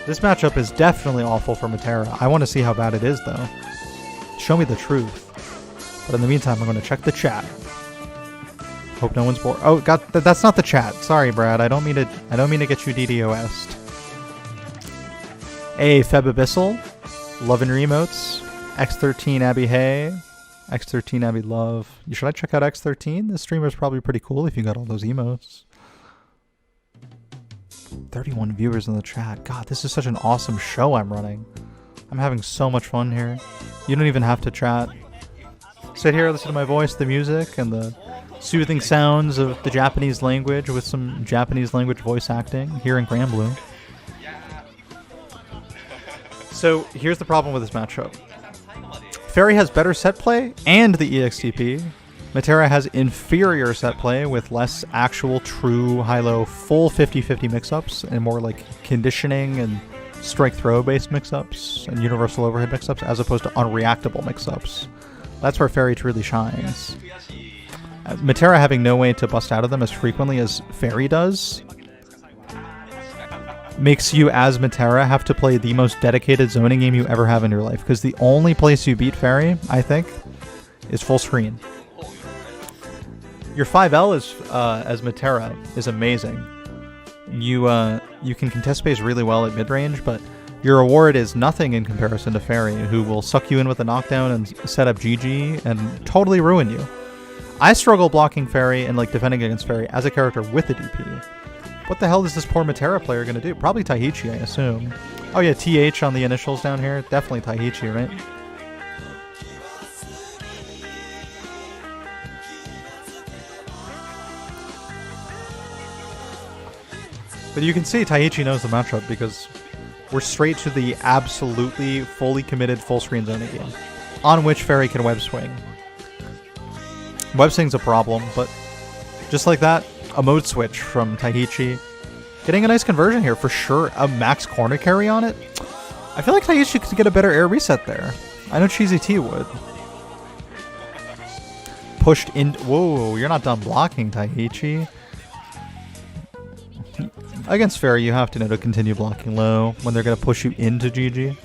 This matchup is definitely awful for Metera. I want to see how bad it is, though. Show me the truth. But in the meantime, I'm going to check the chat. Hope no one's bored. Oh, that's not the chat. Sorry, Brad. I don't mean to get you DDoS'd. Hey, Feb Abyssal. Loving your emotes. X13 Abby Hay. X13 Abby Love. Should I check out X13? This streamer's probably pretty cool if you got all those emotes. 31 viewers in the chat. God, this is such an awesome show I'm running. I'm having so much fun here. You don't even have to chat. Sit here, listen to my voice, the music, and the soothing sounds of the Japanese language with some Japanese language voice acting here in Grand Blue. So here's the problem with this matchup. Ferry has better set play and the EXTP. Metera has inferior set play with less actual true high-low full 50-50 mix-ups and more like conditioning and strike-throw based mix-ups and universal overhead mix-ups as opposed to unreactable mix-ups. That's where Ferry truly shines. Metera having no way to bust out of them as frequently as Ferry does makes you, as Metera, have to play the most dedicated zoning game you ever have in your life. Because the only place you beat Ferry, I think, is full screen. Your 5L is, as Metera is amazing. You can contest space really well at mid-range, but your reward is nothing in comparison to Ferry, who will suck you in with a knockdown and set up GG and totally ruin you. I struggle blocking Ferry and like defending against Ferry as a character with a DP. What the hell is this poor Metera player going to do? Probably Taihichi, I assume. Oh yeah, TH on the initials down here. Definitely Taihichi, right? But you can see Taihichi knows the matchup because we're straight to the absolutely fully committed full screen zoning game on which Ferry can web swing. Web swing's a problem, but just like that, a mode switch from Taihichi. Getting a nice conversion here for sure. A max corner carry on it. I feel like Taihichi could get a better air reset there. I know Cheesy T would. Pushed in. Whoa, you're not done blocking, Taihichi. Against Ferry, you have to know to continue blocking low when they're going to push you into GG.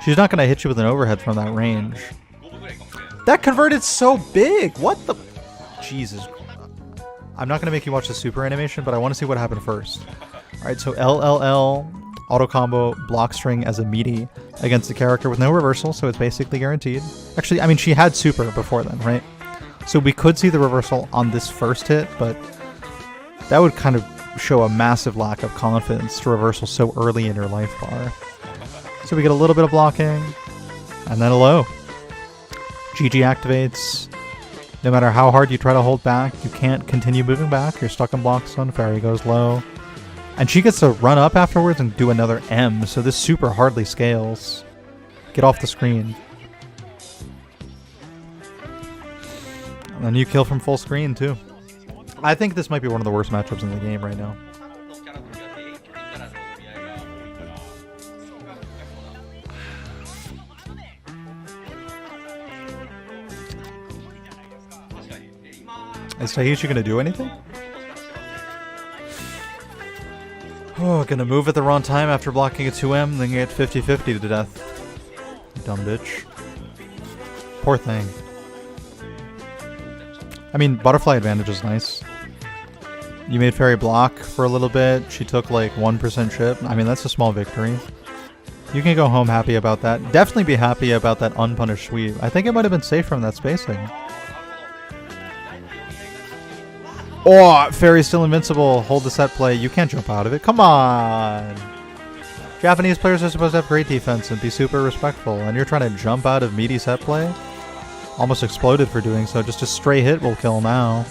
She's not going to hit you with an overhead from that range. That converted so big! What the... Jesus. I'm not going to make you watch the super animation, but I want to see what happened first. Alright, so LLL, auto combo, block string as a meaty against a character with no reversal, so it's basically guaranteed. Actually, I mean, she had super before then, right? So we could see the reversal on this first hit, but that would kind of show a massive lack of confidence to reversal so early in your life bar. So we get a little bit of blocking, and then a low. GG activates. No matter how hard you try to hold back, you can't continue moving back. You're stuck in block zone. Ferry goes low. And she gets to run up afterwards and do another M, so this super hardly scales. Get off the screen. And then you kill from full screen, too. I think this might be one of the worst matchups in the game right now. Is Taihichi going to do anything? Oh, gonna move at the wrong time after blocking a 2M, then get 50-50 to death. Dumb bitch. Poor thing. I mean, butterfly advantage is nice. You made Ferry block for a little bit. She took like 1% chip. I mean, that's a small victory. You can go home happy about that. Definitely be happy about that unpunished sweep. I think it might have been safe from that spacing. Oh, Ferry's still invincible. Hold the set play. You can't jump out of it. Come on. Japanese players are supposed to have great defense and be super respectful. And you're trying to jump out of meaty set play? Almost exploded for doing so. Just a stray hit will kill now.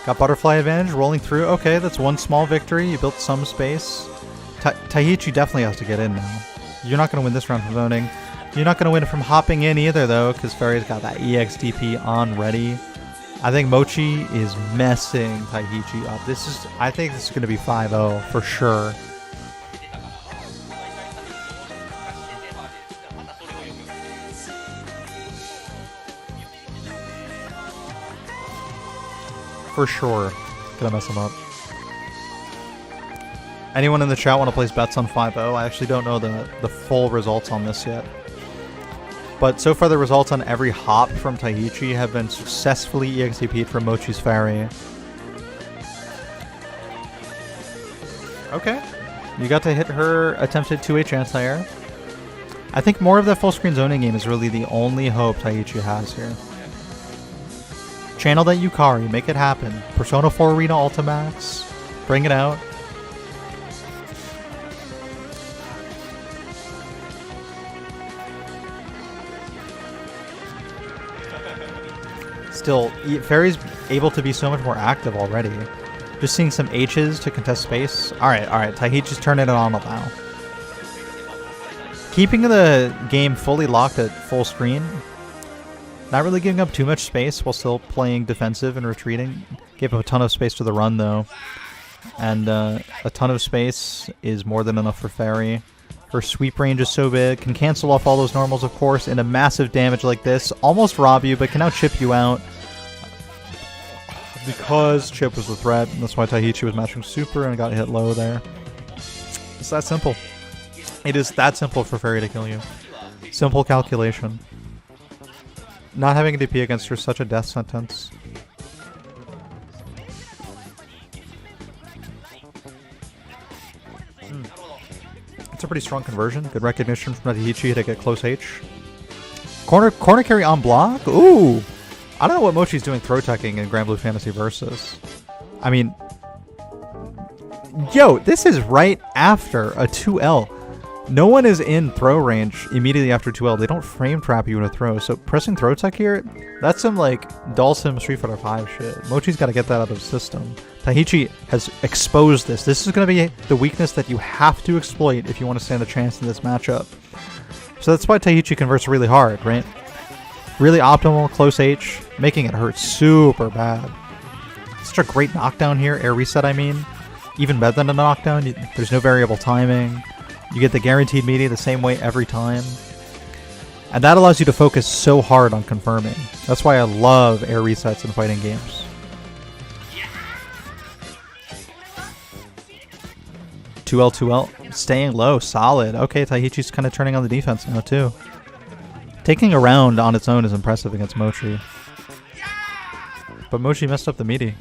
Got butterfly advantage. Rolling through. Okay, that's one small victory. You built some space. Taihichi definitely has to get in now. You're not going to win this round from zoning. You're not going to win it from hopping in either, though, because Ferry's got that EXDP on ready. I think Mochi is messing Taihichi up. I think this is going to be 5-0 for sure. For sure. Gonna mess him up. Anyone in the chat want to place bets on 5-0? I actually don't know the full results on this yet. But so far the results on every hop from Taihichi have been successfully EXP'd from Mochi's Ferry. Okay. You got to hit her attempted 2H anti-air. I think more of that full screen zoning game is really the only hope Taihichi has here. Channel that Yukari, make it happen. Persona 4 Arena Ultimax, bring it out. Still, Ferry's able to be so much more active already. Just seeing some H's to contest space. Alright, Taihichi's turning it on now. Keeping the game fully locked at full screen. Not really giving up too much space while still playing defensive and retreating. Gave up a ton of space to the run though. And a ton of space is more than enough for Ferry. Her sweep range is so big. Can cancel off all those normals, of course, in a massive damage like this. Almost rob you, but can now chip you out. Because chip was the threat, and that's why Taihichi was matching super and got hit low there. It's that simple. It is that simple for Ferry to kill you. Simple calculation. Not having a DP against her is such a death sentence. It's a pretty strong conversion. Good recognition from Taihichi to get close H. Corner carry on block? Ooh! I don't know what Mochi's doing throw teching in Grand Blue Fantasy Versus. I mean... Yo, this is right after a 2L. No one is in throw range immediately after 2L. They don't frame trap you in a throw. So pressing throw tech here, that's some like Dulcim Street Fighter 5 shit. Mochi's got to get that out of the system. Taihichi has exposed this. This is going to be the weakness that you have to exploit if you want to stand a chance in this matchup. So that's why Taihichi converts really hard, right? Really optimal, close H, making it hurt super bad. Such a great knockdown here, air reset I mean. Even better than a knockdown, there's no variable timing. You get the guaranteed media the same way every time. And that allows you to focus so hard on confirming. That's why I love air resets in fighting games. 2L, staying low, solid. Okay, Taihichi's kind of turning on the defense now too. Taking a round on its own is impressive against Mochi. But Mochi messed up the meaty.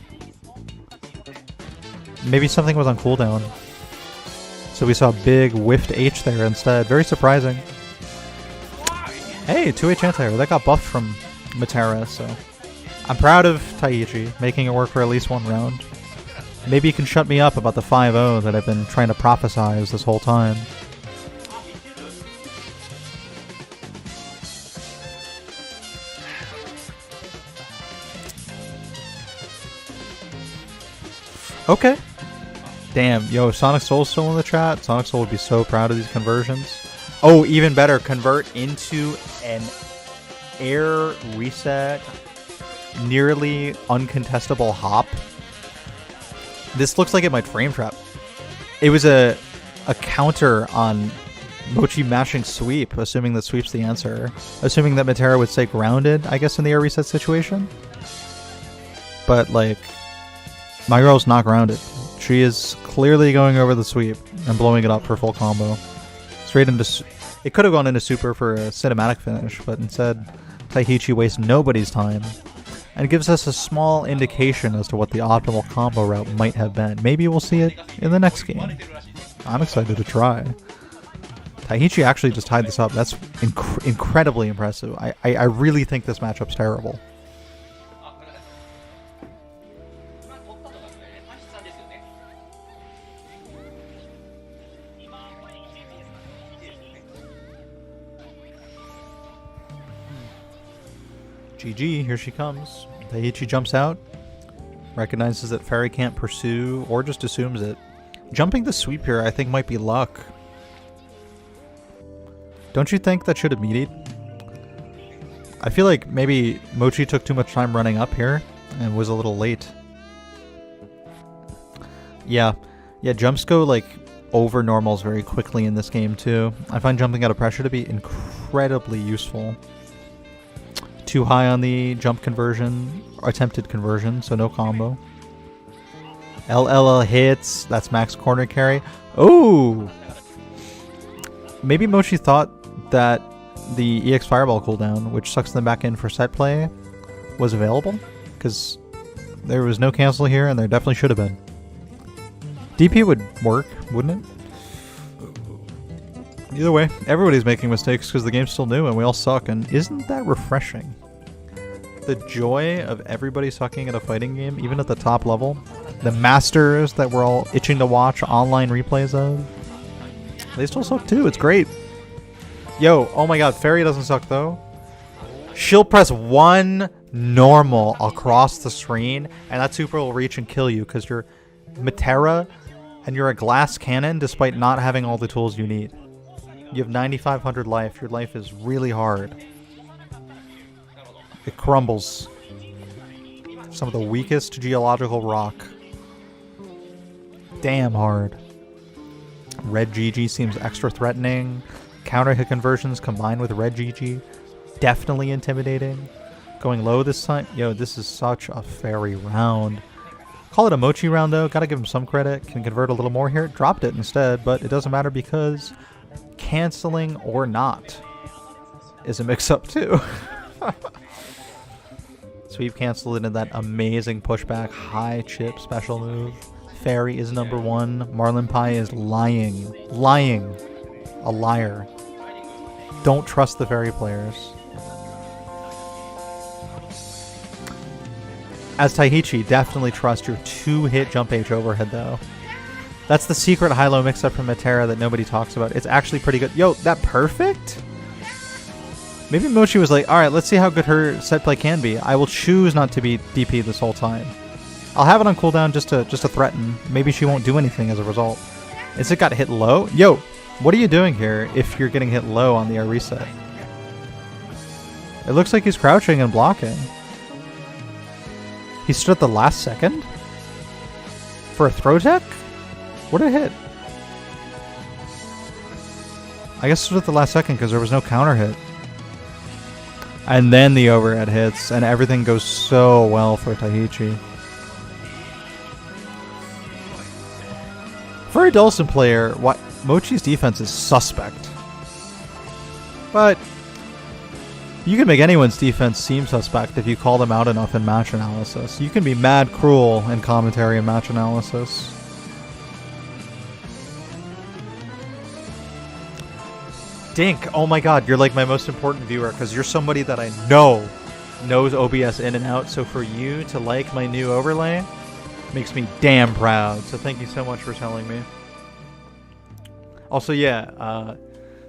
Maybe something was on cooldown. So we saw a big whiffed H there instead. Very surprising. Hey, 2H anti-air. That got buffed from Metera, so... I'm proud of Taihichi, making it work for at least one round. Maybe you can shut me up about the 5-0 that I've been trying to prophesize this whole time. Okay. Damn, yo, Sonic Soul's still in the chat. Sonic Soul would be so proud of these conversions. Oh, even better, convert into an air reset, nearly uncontestable hop. This looks like it might frame trap. It was a counter on Mochi mashing sweep, assuming that sweep's the answer. Assuming that Metera would stay grounded, I guess, in the air reset situation. But, like, my girl's not grounded. She is clearly going over the sweep and blowing it up for full combo. Straight into... It could have gone into super for a cinematic finish, but instead, Taihichi wastes nobody's time and gives us a small indication as to what the optimal combo route might have been. Maybe we'll see it in the next game. I'm excited to try. Taihichi actually just tied this up. That's incredibly impressive. I really think this matchup's terrible. GG, here she comes. Taihichi jumps out, recognizes that Ferry can't pursue, or just assumes it. Jumping the sweep here I think might be luck. Don't you think that should have medied? I feel like maybe Mochi took too much time running up here and was a little late. Yeah, jumps go like over normals very quickly in this game too. I find jumping out of pressure to be incredibly useful. too high on the jump conversion, or attempted conversion, so no combo. LL hits. That's max corner carry. Oh! Maybe Mochi thought that the EX Fireball cooldown, which sucks them back in for set play, was available. Because there was no cancel here, and there definitely should have been. DP would work, wouldn't it? Either way, everybody's making mistakes because the game's still new and we all suck, and isn't that refreshing? The joy of everybody sucking at a fighting game, even at the top level. The masters that we're all itching to watch online replays of. They still suck too, it's great. Yo, oh my god, Ferry doesn't suck though. She'll press one normal across the screen, and that super will reach and kill you because you're Metera and you're a glass cannon despite not having all the tools you need. You have 9,500 life. Your life is really hard. It crumbles. Some of the weakest geological rock. Damn hard. Red GG seems extra threatening. Counter hit conversions combined with red GG. Definitely intimidating. Going low this time. Yo, this is such a Ferry round. Call it a Mochi round though. Gotta give him some credit. Can convert a little more here. Dropped it instead, but it doesn't matter because canceling or not is a mix-up too. Sweep canceled into that amazing pushback high chip special move. Ferry is number one. Marlin Pie is lying. Lying. A liar. Don't trust the Ferry players. As Taihichi, definitely trust your 2-hit jump H overhead though. That's the secret high-low mix-up from Metera that nobody talks about. It's actually pretty good. Yo, that perfect? Maybe Mochi was like, alright, let's see how good her set play can be. I will choose not to be DP this whole time. I'll have it on cooldown just to threaten. Maybe she won't do anything as a result. Is it got hit low? Yo, what are you doing here if you're getting hit low on the air reset? It looks like he's crouching and blocking. He stood at the last second? For a throw tech? What did it hit? I guess it stood at the last second because there was no counter hit. And then the overhead hits, and everything goes so well for Taihichi. For a Dulcin player, Mochi's defense is suspect. But you can make anyone's defense seem suspect if you call them out enough in match analysis. You can be mad cruel in commentary and match analysis. Dink, oh my god, you're like my most important viewer because you're somebody that I know knows OBS in and out. So for you to like my new overlay makes me damn proud. So thank you so much for telling me. Also, yeah,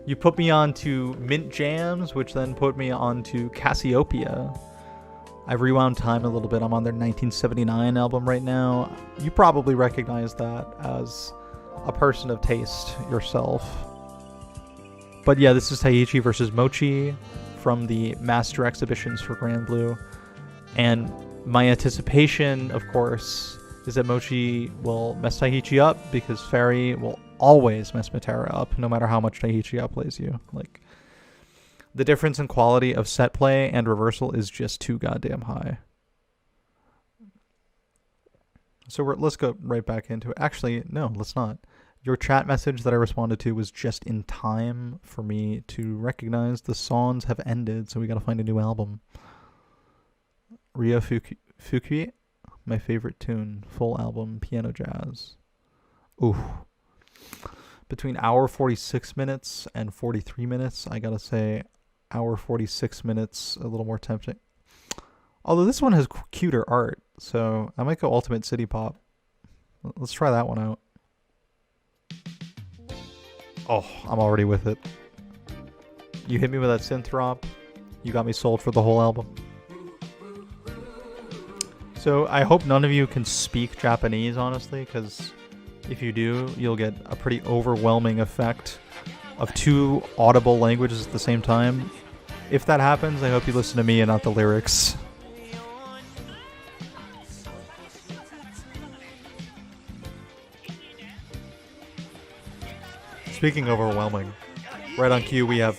you put me on to Mint Jams, which then put me on to Cassiopeia. I rewound time a little bit. I'm on their 1979 album right now. You probably recognize that as a person of taste yourself. But yeah, this is Taihichi versus Mochi from the Master Exhibitions for Grand Blue. And my anticipation, of course, is that Mochi will mess Taihichi up because Ferry will always mess Metera up, no matter how much Taihichi outplays you. Like, the difference in quality of set play and reversal is just too goddamn high. So let's go right back into it. Actually, no, let's not. Your chat message that I responded to was just in time for me to recognize the songs have ended, so we gotta find a new album. Ryo Fukui, my favorite tune, full album, piano jazz. Ooh. Between hour 46 minutes and 43 minutes, I gotta say hour 46 minutes a little more tempting. Although this one has cuter art, so I might go Ultimate City Pop. Let's try that one out. Oh, I'm already with it. You hit me with that synth drop. You got me sold for the whole album. So I hope none of you can speak Japanese, honestly, because if you do, you'll get a pretty overwhelming effect of two audible languages at the same time. If that happens, I hope you listen to me and not the lyrics. Speaking of overwhelming, right on cue we have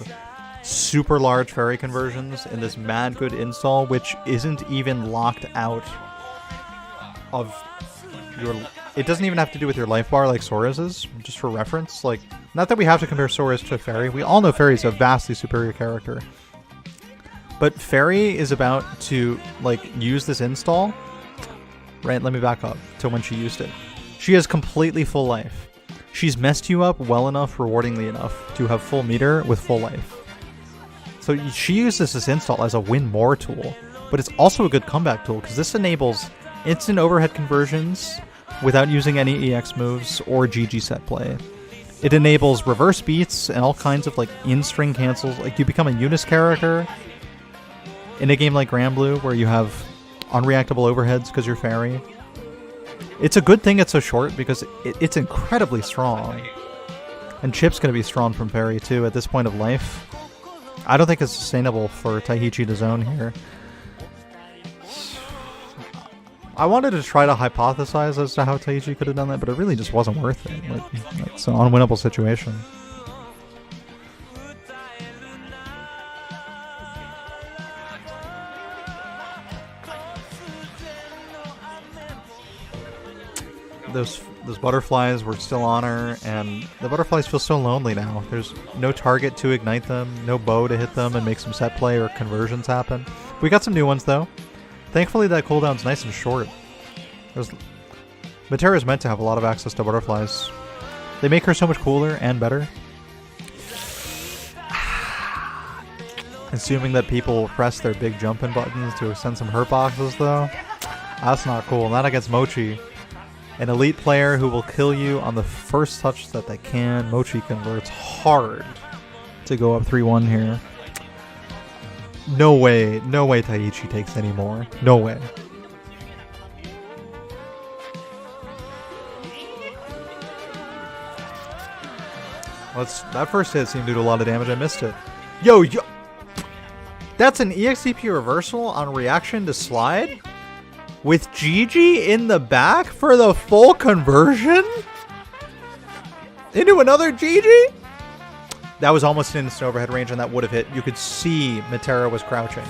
super large Ferry conversions in this mad good install, which isn't even locked out of your... It doesn't even have to do with your life bar like Sora's is, just for reference. Like, not that we have to compare Sora's to Ferry. We all know Ferry's a vastly superior character. But Ferry is about to, like, use this install. Right, let me back up to when she used it. She has completely full life. She's messed you up well enough, rewardingly enough, to have full meter with full life. So she uses this install as a win more tool, but it's also a good comeback tool, because this enables instant overhead conversions without using any EX moves or GG set play. It enables reverse beats and all kinds of like in-string cancels. Like you become a Eunice character in a game like Granblue where you have unreactable overheads because you're Ferry. It's a good thing it's so short because it's incredibly strong. And Chip's going to be strong from Ferry too at this point of life. I don't think it's sustainable for Taihichi to zone here. I wanted to try to hypothesize as to how Taihichi could have done that, but it really just wasn't worth it. Like, it's an unwinnable situation. Those butterflies were still on her, and the butterflies feel so lonely now. There's no target to ignite them, no bow to hit them and make some set play or conversions happen. We got some new ones though. Thankfully that cooldown's nice and short. Metera is meant to have a lot of access to butterflies. They make her so much cooler and better. Assuming that people will press their big jumping buttons to send some hurt boxes though. That's not cool. Not against Mochi. An elite player who will kill you on the first touch that they can. Mochi converts hard to go up 3-1 here. No way Taihichi takes any more. No way. That first hit seemed to do a lot of damage. I missed it. Yo! That's an EXDP reversal on reaction to slide? With GG in the back for the full conversion? Into another GG? That was almost in instant overhead range and that would have hit. You could see Metera was crouching.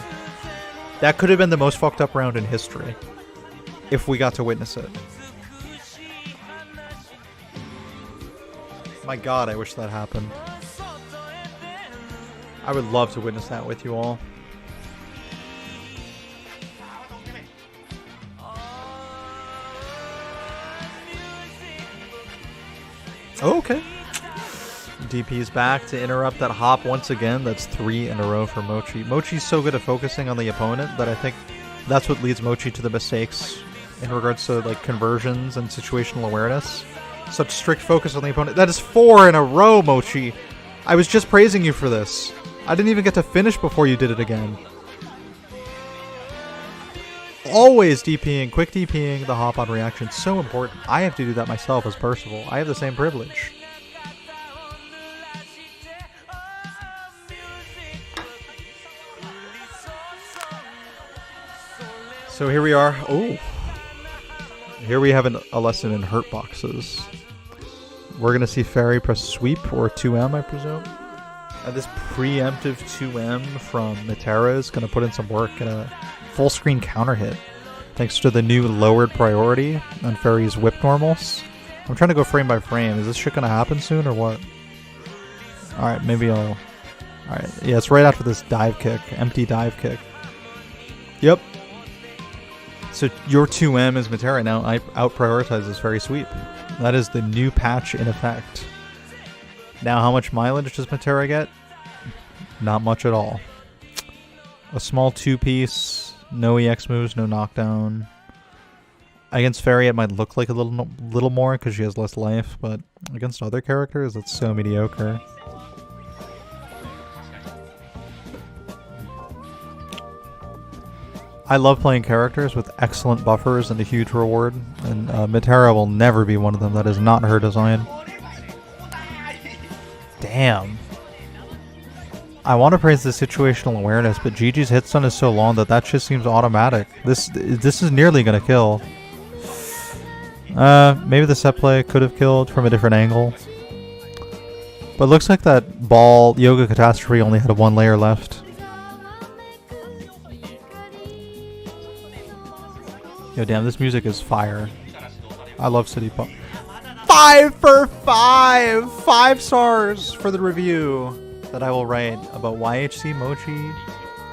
That could have been the most fucked up round in history. If we got to witness it. My god, I wish that happened. I would love to witness that with you all. Oh, okay. DP is back to interrupt that hop once again. That's 3 in a row for Mochi. Mochi's so good at focusing on the opponent that I think that's what leads Mochi to the mistakes in regards to like conversions and situational awareness. Such strict focus on the opponent. That is 4 in a row, Mochi. I was just praising you for this. I didn't even get to finish before you did it again. Always DPing, quick DPing the hop on reaction. So important. I have to do that myself as Percival. I have the same privilege. So here we are. Oh. Here we have a lesson in hurt boxes. We're going to see Ferry press sweep or 2M, I presume. And this preemptive 2M from Metera is going to put in some work in a full screen counter hit. Thanks to the new lowered priority on Ferry's whip normals. I'm trying to go frame by frame. Is this shit going to happen soon or what? Alright, maybe I'll... Alright, yeah, it's right after this dive kick. Empty dive kick. Yep. So your 2M is Metera now out-prioritizes Ferry sweep. That is the new patch in effect. Now how much mileage does Metera get? Not much at all. A small 2-piece, no EX moves, no knockdown. Against Ferry it might look like a little more because she has less life, but against other characters it's so mediocre. I love playing characters with excellent buffers and a huge reward, and Metera will never be one of them. That is not her design. Damn. I want to praise the situational awareness, but Gigi's hit stun is so long that that just seems automatic. This is nearly going to kill. Maybe the set play could have killed from a different angle. But it looks like that ball Yoga Catastrophe only had one layer left. Yo, damn, this music is fire. I love City Pop. 5 for 5! 5 stars for the review that I will write about YHC Mochi.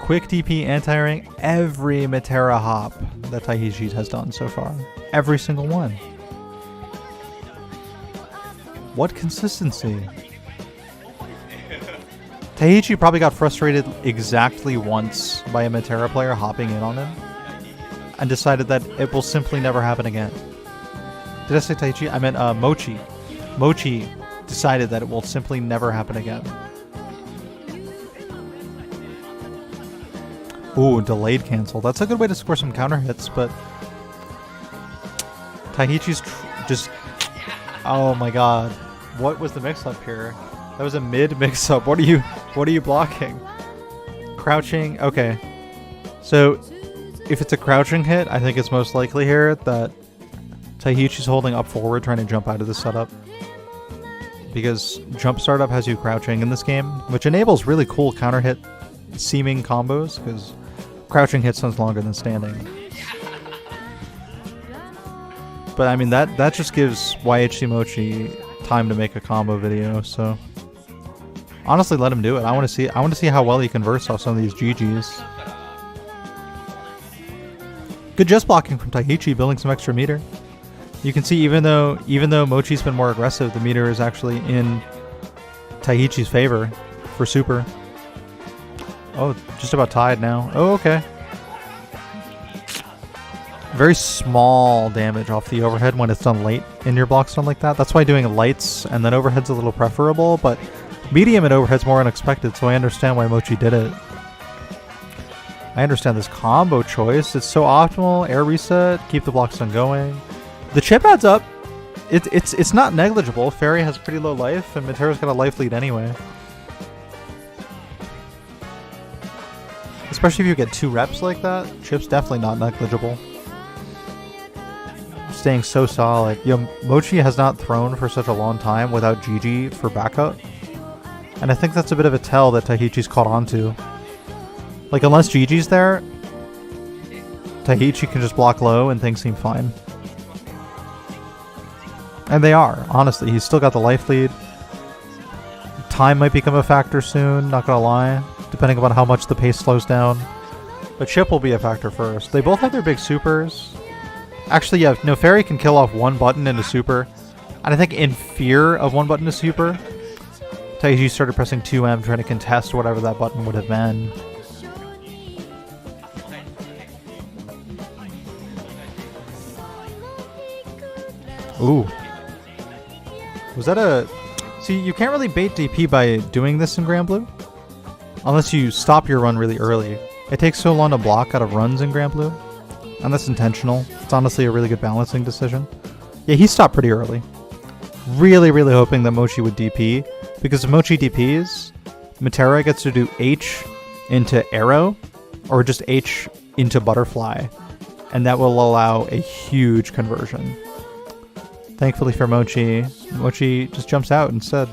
Quick DP anti-ring every Metera hop that Taihichi has done so far. Every single one. What consistency? Taihichi probably got frustrated exactly once by a Metera player hopping in on him and decided that it will simply never happen again. Did I say Taihichi? I meant Mochi. Mochi decided that it will simply never happen again. Ooh, delayed cancel. That's a good way to score some counter hits, but Taihichi's just... Oh my god. What was the mix-up here? That was a mid mix-up. What are you blocking? Crouching. Okay. So, if it's a crouching hit, I think it's most likely here that Taihichi's holding up forward trying to jump out of the setup. Because jump startup has you crouching in this game, which enables really cool counter hit seeming combos, because crouching hit sounds longer than standing. But I mean, that just gives YHC Mochi time to make a combo video, so honestly, let him do it. I want to see how well he converts off some of these GGs. Good just blocking from Taihichi, building some extra meter. You can see even though Mochi's been more aggressive, the meter is actually in Taihichi's favor for super. Oh, just about tied now. Oh, okay. Very small damage off the overhead when it's done late in your block stun like that. That's why doing lights and then overhead's a little preferable, but medium and overhead's more unexpected, so I understand why Mochi did it. I understand this combo choice. It's so optimal. Air reset, keep the block stun going. The chip adds up. It's not negligible. Ferry has pretty low life, and Metera's got a life lead anyway. Especially if you get 2 reps like that, chip's definitely not negligible. Staying so solid. Yo, Mochi has not thrown for such a long time without GG for backup. And I think that's a bit of a tell that Taihichi's caught on to. Like, unless GG's there, Taihichi can just block low and things seem fine. And they are, honestly. He's still got the life lead. Time might become a factor soon, not gonna lie, depending upon how much the pace slows down. But chip will be a factor first. They both have their big supers. Actually, yeah, no, Ferry can kill off 1 button into super. And I think in fear of 1 button to super, Taihichi started pressing 2M trying to contest whatever that button would have been. Ooh. Was that a... See, you can't really bait DP by doing this in Grand Blue. Unless you stop your run really early. It takes so long to block out of runs in Grand Blue. And that's intentional. It's honestly a really good balancing decision. Yeah, he stopped pretty early. Really, really hoping that Mochi would DP. Because if Mochi DPs, Metera gets to do H into arrow. Or just H into butterfly. And that will allow a huge conversion. Thankfully for Mochi, Mochi just jumps out instead.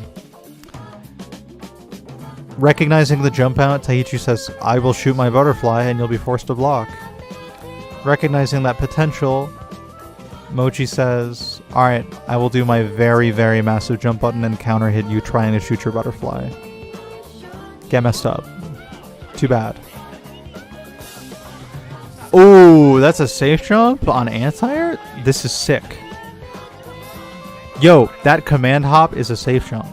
Recognizing the jump out, Taihichi says, I will shoot my butterfly and you'll be forced to block. Recognizing that potential, Mochi says, alright, I will do my very, very massive jump button and counter hit you trying to shoot your butterfly. Get messed up. Too bad. Oh, that's a safe jump on anti-air? This is sick. Yo, that command hop is a safe jump.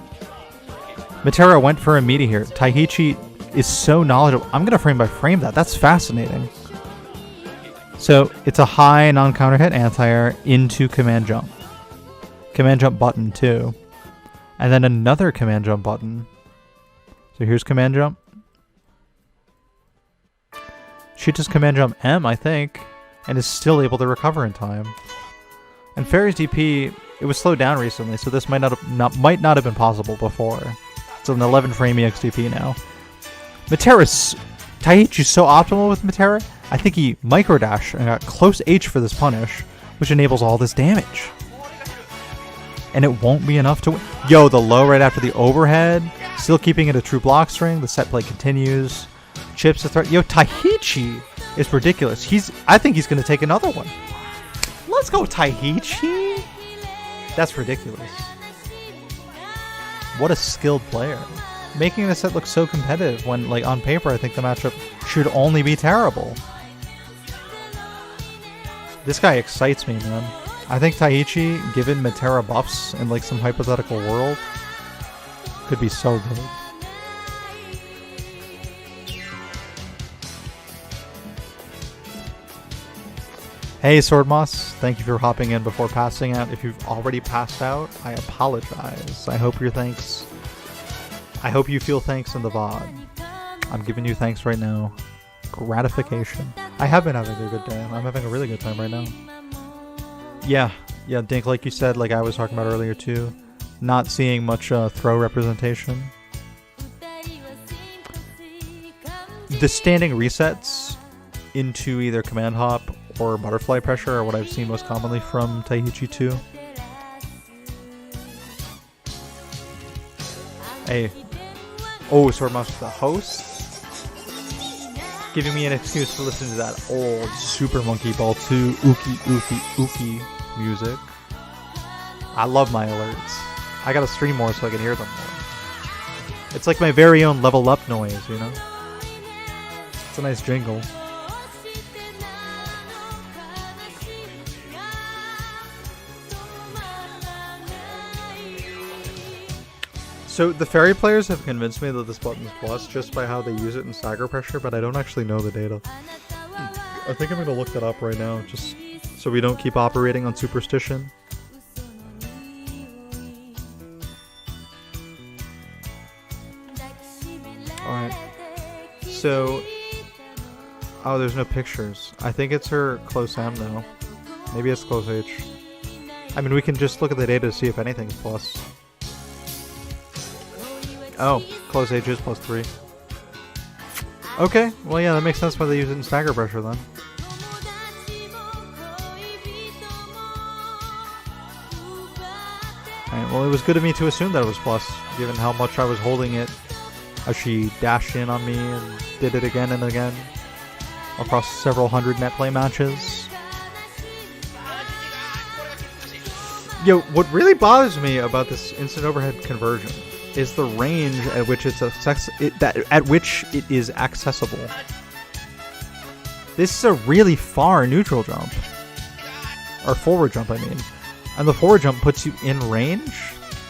Metera went for a meaty here. Taihichi is so knowledgeable. I'm going to frame by frame that. That's fascinating. So, it's a high non-counter hit anti-air into command jump. Command jump button, too. And then another command jump button. So here's command jump. She just command jump M, I think. And is still able to recover in time. And Ferry's DP, it was slowed down recently, so this might not have been possible before. It's an 11 frame EXDP now. Taihichi's so optimal with Metera. I think he microdashed and got close H for this punish, which enables all this damage. and it won't be enough to win. Yo, the low right after the overhead, still keeping it a true block string. The set play continues. Chips the threat. Yo, Taihichi is ridiculous. I think he's gonna take another one. Let's go, Taihichi. That's ridiculous. What a skilled player. Making the set look so competitive when, like, on paper, I think the matchup should only be terrible. This guy excites me, man. I think Taihichi, given Metera buffs in, like, some hypothetical world, could be so good. Hey, Swordmoss. Thank you for hopping in before passing out. If you've already passed out, I apologize. I hope you feel thanks in the VOD. I'm giving you thanks right now. Gratification. I have been having a good day. I'm having a really good time right now. Yeah, Dink, like you said, like I was talking about earlier too, not seeing much throw representation. The standing resets into either command hop or butterfly pressure are what I've seen most commonly from Taihichi 2. Hey. Oh, Swordmaster the host. Giving me an excuse to listen to that old Super Monkey Ball 2 Uki music. I love my alerts. I gotta stream more so I can hear them more. It's like my very own level up noise, you know? It's a nice jingle. So the Ferry players have convinced me that this button's plus just by how they use it in stagger pressure, but I don't actually know the data. I think I'm going to look that up right now, just so we don't keep operating on superstition. Alright. So... Oh, there's no pictures. I think it's her close M though. Maybe it's close H. I mean, we can just look at the data to see if anything's plus. Oh, close H is +3. Okay, well yeah, that makes sense why they use it in stagger pressure then. Alright, well it was good of me to assume that it was plus, given how much I was holding it as she dashed in on me and did it again and again across several hundred net play matches. Yo, what really bothers me about this instant overhead conversion is the range at which it is accessible. This is a really far neutral jump. Or forward jump, I mean. And the forward jump puts you in range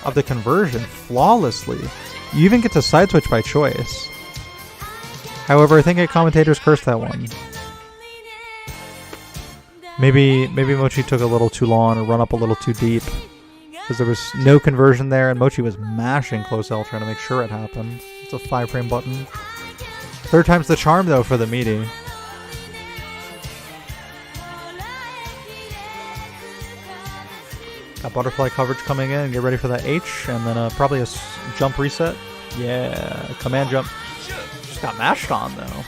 of the conversion flawlessly. You even get to side switch by choice. However, I think commentators cursed that one. Maybe Mochi took a little too long or run up a little too deep. Because there was no conversion there, and Mochi was mashing close L trying to make sure it happened. It's a 5-frame button. Third time's the charm, though, for the meaty. Got butterfly coverage coming in. Get ready for that H, and then probably a jump reset. Yeah, command jump. Just got mashed on, though.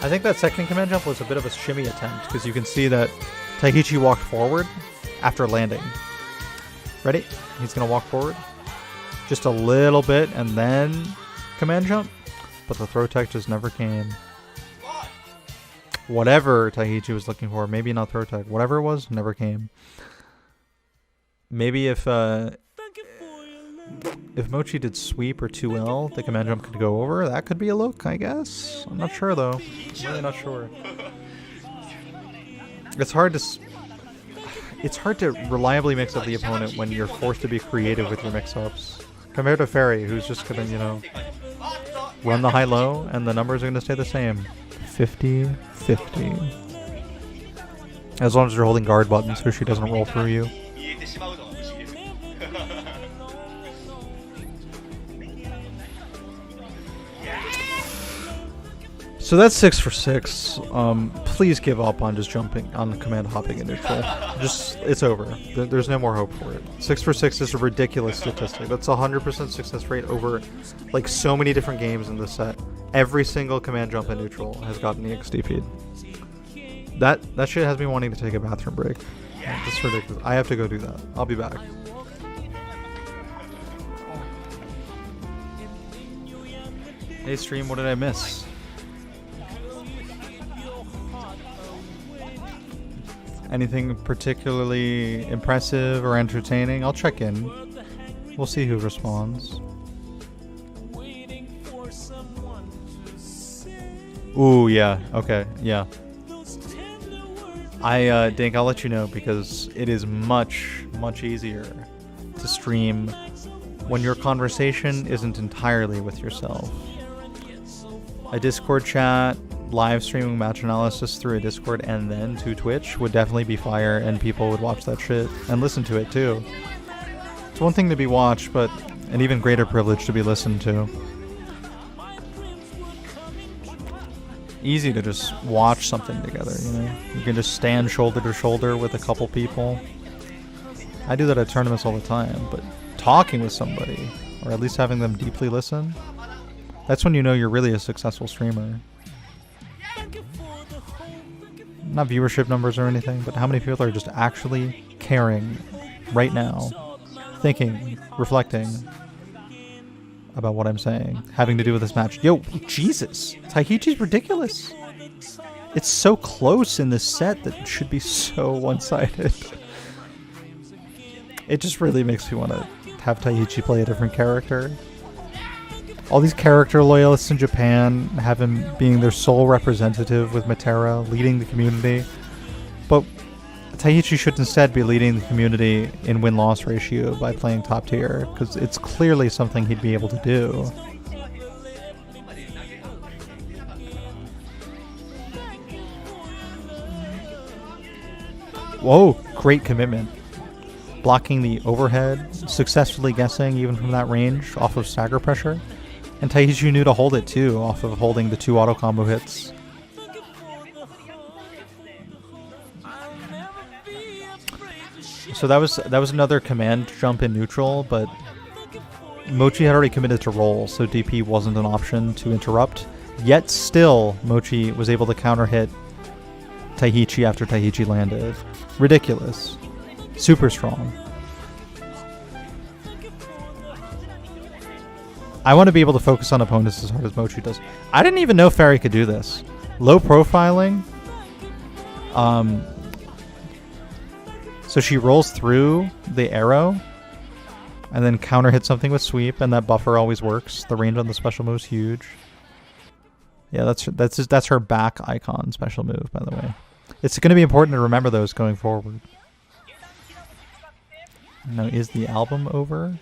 I think that second command jump was a bit of a shimmy attempt, because you can see that Taihichi walked forward after landing. Ready? He's going to walk forward. Just a little bit and then command jump. But the throw tech just never came. Whatever Taihichi was looking for, maybe not throw tech, whatever it was, never came. Maybe if Mochi did sweep or 2L, the command jump could go over. That could be a look, I guess. I'm not sure, though. I'm really not sure. It's hard to reliably mix up the opponent when you're forced to be creative with your mix-ups. Compared to Ferry, who's just gonna, you know, run the high-low, and the numbers are gonna stay the same. 50-50. As long as you're holding guard buttons so she doesn't roll through you. So that's 6 for 6. Please give up on just jumping on command hopping in neutral. Just, it's over. There's no more hope for it. 6 for 6 is a ridiculous statistic. That's 100% success rate over like so many different games in this set. Every single command jump in neutral has gotten the XD feed. That shit has me wanting to take a bathroom break. That's ridiculous. I have to go do that. I'll be back. Hey stream, what did I miss? Anything particularly impressive or entertaining? I'll check in. We'll see who responds. Ooh, yeah. Okay, yeah. Dink, I'll let you know because it is much, much easier to stream when your conversation isn't entirely with yourself. A Discord chat, live streaming match analysis through a Discord and then to Twitch would definitely be fire, and people would watch that shit and listen to it too. It's one thing to be watched, but an even greater privilege to be listened to. Easy to just watch something together, you know? You can just stand shoulder to shoulder with a couple people. I do that at tournaments all the time, but talking with somebody, or at least having them deeply listen, that's when you know you're really a successful streamer. Not viewership numbers or anything, but how many people are just actually caring right now, thinking, reflecting about what I'm saying, having to do with this match. Yo, Jesus! Taihichi's ridiculous! It's so close in this set that it should be so one-sided. It just really makes me want to have Taihichi play a different character. All these character loyalists in Japan have him being their sole representative with Metera, leading the community. But Taihichi should instead be leading the community in win-loss ratio by playing top tier, because it's clearly something he'd be able to do. Whoa, great commitment. Blocking the overhead, successfully guessing even from that range off of stagger pressure. And Taihichi knew to hold it too, off of holding the 2 auto combo hits. So that was another command jump in neutral, but Mochi had already committed to roll, so DP wasn't an option to interrupt. Yet still, Mochi was able to counter hit Taihichi after Taihichi landed. Ridiculous. Super strong. I want to be able to focus on opponents as hard as Mochi does. I didn't even know Ferry could do this. Low profiling. So she rolls through the arrow and then counter hit something with sweep, and that buffer always works. The range on the special move is huge. Yeah, that's her back icon special move, by the way. It's going to be important to remember those going forward. Now, is the album over?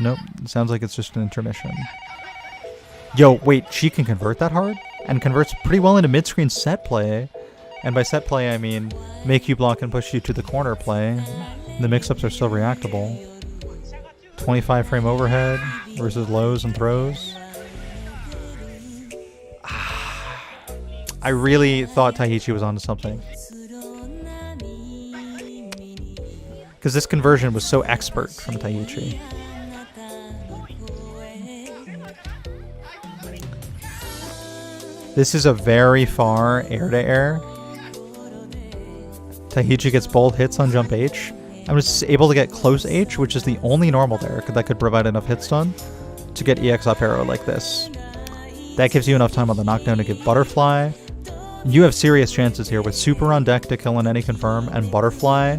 Nope, it sounds like it's just an intermission. Yo, wait, she can convert that hard? And converts pretty well into mid-screen set play. And by set play, I mean make you block and push you to the corner play. The mix-ups are still reactable. 25 frame overhead versus lows and throws. I really thought Taihichi was onto something. Because this conversion was so expert from Taihichi. This is a very far air-to-air. Taihichi gets bold hits on jump H. I'm just able to get close H, which is the only normal there that could provide enough hit stun to get EX up arrow like this. That gives you enough time on the knockdown to get butterfly. You have serious chances here with super on deck to kill on any confirm and butterfly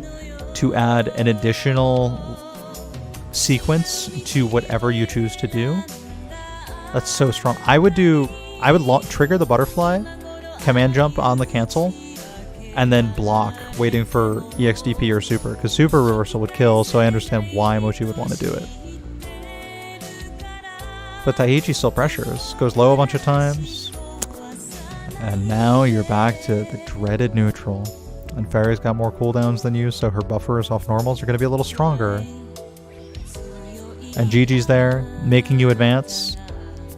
to add an additional sequence to whatever you choose to do. That's so strong. I would trigger the butterfly, command jump on the cancel, and then block, waiting for EXDP or super, because super reversal would kill, so I understand why Mochi would want to do it. But Taihichi still pressures, goes low a bunch of times, and now you're back to the dreaded neutral. And Ferry's got more cooldowns than you, so her buffers off normals are going to be a little stronger. And Gigi's there, making you advance.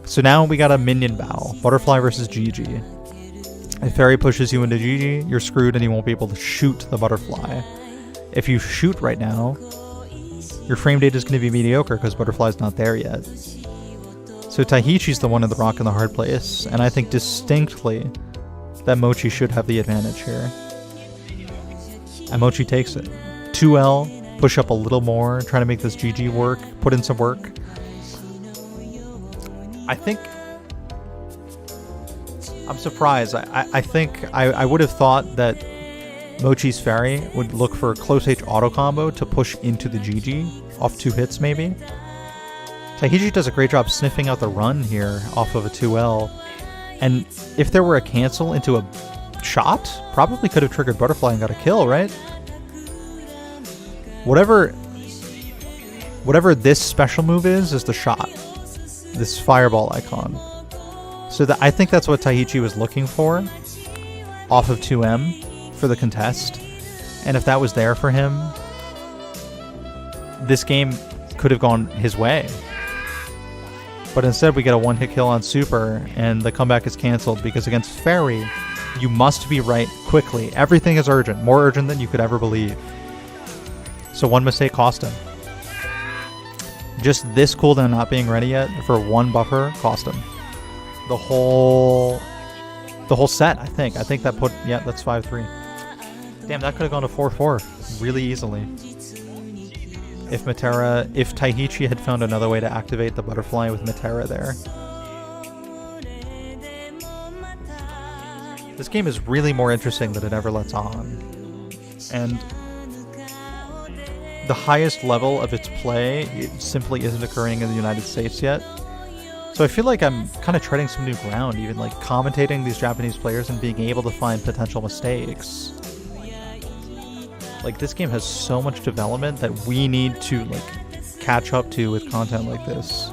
So now we got a minion battle, Butterfly versus Gigi. If Ferry pushes you into Gigi, you're screwed and you won't be able to shoot the Butterfly. If you shoot right now, your frame data is going to be mediocre because Butterfly's not there yet. So Taihichi's the one in the rock in the hard place, and I think distinctly that Mochi should have the advantage here. And Mochi takes it. 2L, push up a little more, try to make this GG work, put in some work. I think I'm surprised. I think I would have thought that Mochi's Ferry would look for a close H auto combo to push into the GG off 2 hits maybe. Taihichi does a great job sniffing out the run here off of a 2L. And if there were a cancel into a shot, probably could have triggered Butterfly and got a kill, right? Whatever this special move is the shot. This fireball icon. So I think that's what Taihichi was looking for off of 2M for the contest. And if that was there for him, this game could have gone his way. But instead we get a 1-hit kill on Super, and the comeback is cancelled because against Ferry, you must be right quickly. Everything is urgent, more urgent than you could ever believe. So one mistake cost him. Just this cooldown not being ready yet for 1 buffer cost him. The whole set, I think. I think that put, yeah, that's 5-3. Damn, that could have gone to 4-4 really easily. If Taihichi had found another way to activate the Butterfly with Metera there. This game is really more interesting than it ever lets on. And the highest level of its play, it simply isn't occurring in the United States yet. So I feel like I'm kind of treading some new ground, even like commentating these Japanese players and being able to find potential mistakes. Like, this game has so much development that we need to like catch up to with content like this.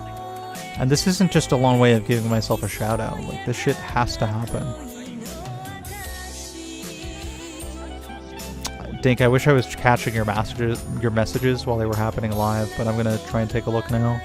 And this isn't just a long way of giving myself a shout out. Like, this shit has to happen. Dink, I wish I was catching your messages while they were happening live, but I'm gonna try and take a look now.